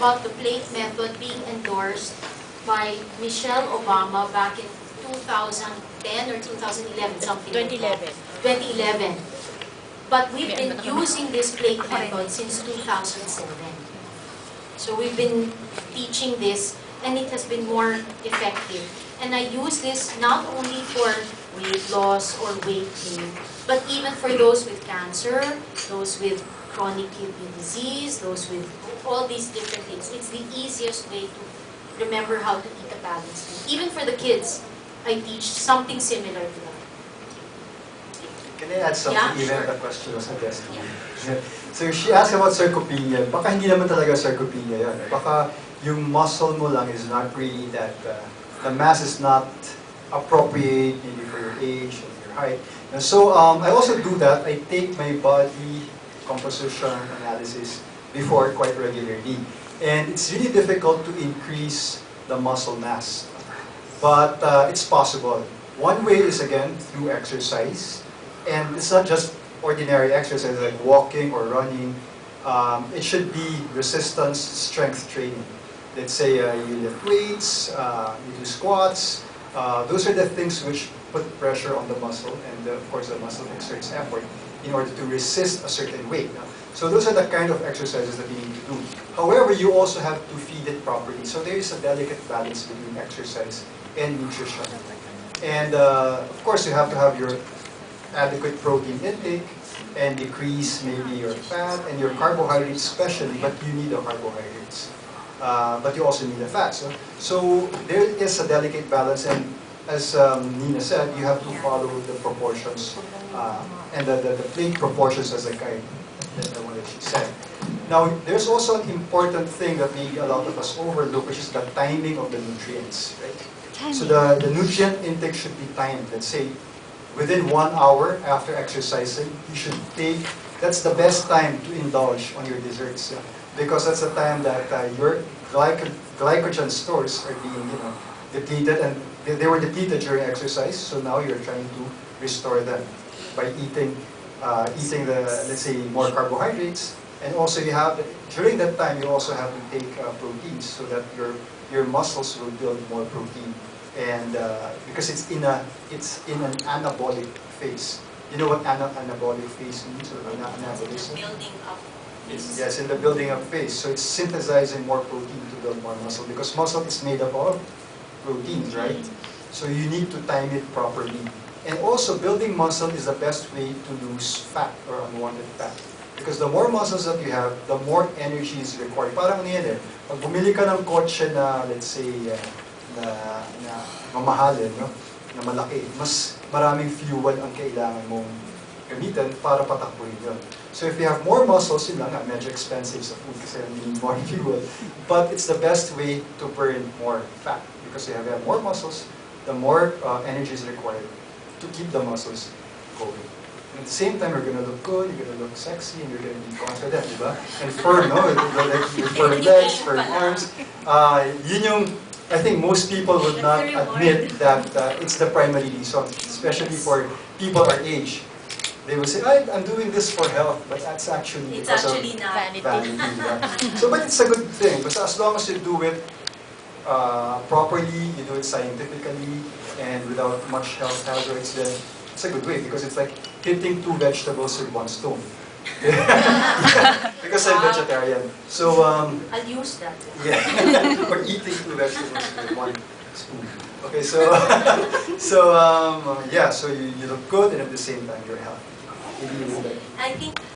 about the plate method being endorsed by Michelle Obama back in 2010 or 2011, something like that. 2011. But we've been using this plate method since 2007. So we've been teaching this, and it has been more effective. And I use this not only for weight loss or weight gain, but even for those with cancer, those with chronic kidney disease, those with all these different things. It's the easiest way to remember how to eat a balanced meal. Even for the kids, I teach something similar to that. Can I add something? Yeah, Even sure. the question was addressed to me. Yeah. So she asked about sarcopenia. Baka hindi naman talaga sarcopenia yan. Baka yung muscle mo lang is not really that, the mass is not appropriate maybe for your age and your height. And so I also do that. I take my body composition analysis before quite regularly. And it's really difficult to increase the muscle mass. But it's possible. One way is, again, through exercise. And it's not just ordinary exercise like walking or running. It should be resistance strength training. Let's say you lift weights, you do squats. Those are the things which put pressure on the muscle, and of course the muscle exerts effort in order to resist a certain weight. So those are the kind of exercises that you need to do. However, you also have to feed it properly. So there is a delicate balance between exercise and nutrition. And of course, you have to have your adequate protein intake and decrease maybe your fat and your carbohydrates especially, but you need the carbohydrates. But you also need the fat. So there is a delicate balance, and as Nina said, you have to follow the proportions and the plate proportions as a guide. That's the one that she said. Now, there's also an important thing that maybe a lot of us overlook, which is the timing of the nutrients, right? So the nutrient intake should be timed. Let's say within 1 hour after exercising, you should take, that's the best time to indulge on your desserts. Because that's the time that your glycogen stores are being, depleted, and they were depleted during exercise. So now you're trying to restore them by eating the, let's say, more carbohydrates, and also you have during that time you also have to take proteins so that your muscles will build more protein, and because it's in an anabolic phase. You know what anabolic phase means, or anabolism? Building up. Yes, in the building up phase. So it's synthesizing more protein to build more muscle, because muscle is made up of proteins, right? So you need to time it properly. And also, building muscle is the best way to lose fat or unwanted fat. Because the more muscles that you have, the more energy is required. Parang ano yan eh, pag bumili ka ng kotse na, let's say, na mamahalin, no? Na malaki, mas maraming fuel ang kailangan mong gamitin para patakbuhin yun. So if you have more muscles, yun lang, medyo expensive sa food kasi you need more fuel. But it's the best way to burn more fat. Because if you have more muscles, the more energy is required to keep the muscles going. And at the same time, you're going to look good, you're going to look sexy, and you're going to be confident, di ba? And firm, no? Your firm legs, firm arms. Yun yung, I think most people would not admit that it's the primary reason, especially for people our age. They will say, I'm doing this for health, but that's actually It's actually not vanity. So, but it's a good thing, because as long as you do it properly, you do it scientifically, and without much health hazards, then it's a good way, because it's like hitting 2 vegetables with 1 stone. Because I'm vegetarian. So, I'll use that. yeah, or eating 2 vegetables with 1 spoon. Okay, so, yeah, so you look good, and at the same time, you're healthy. I think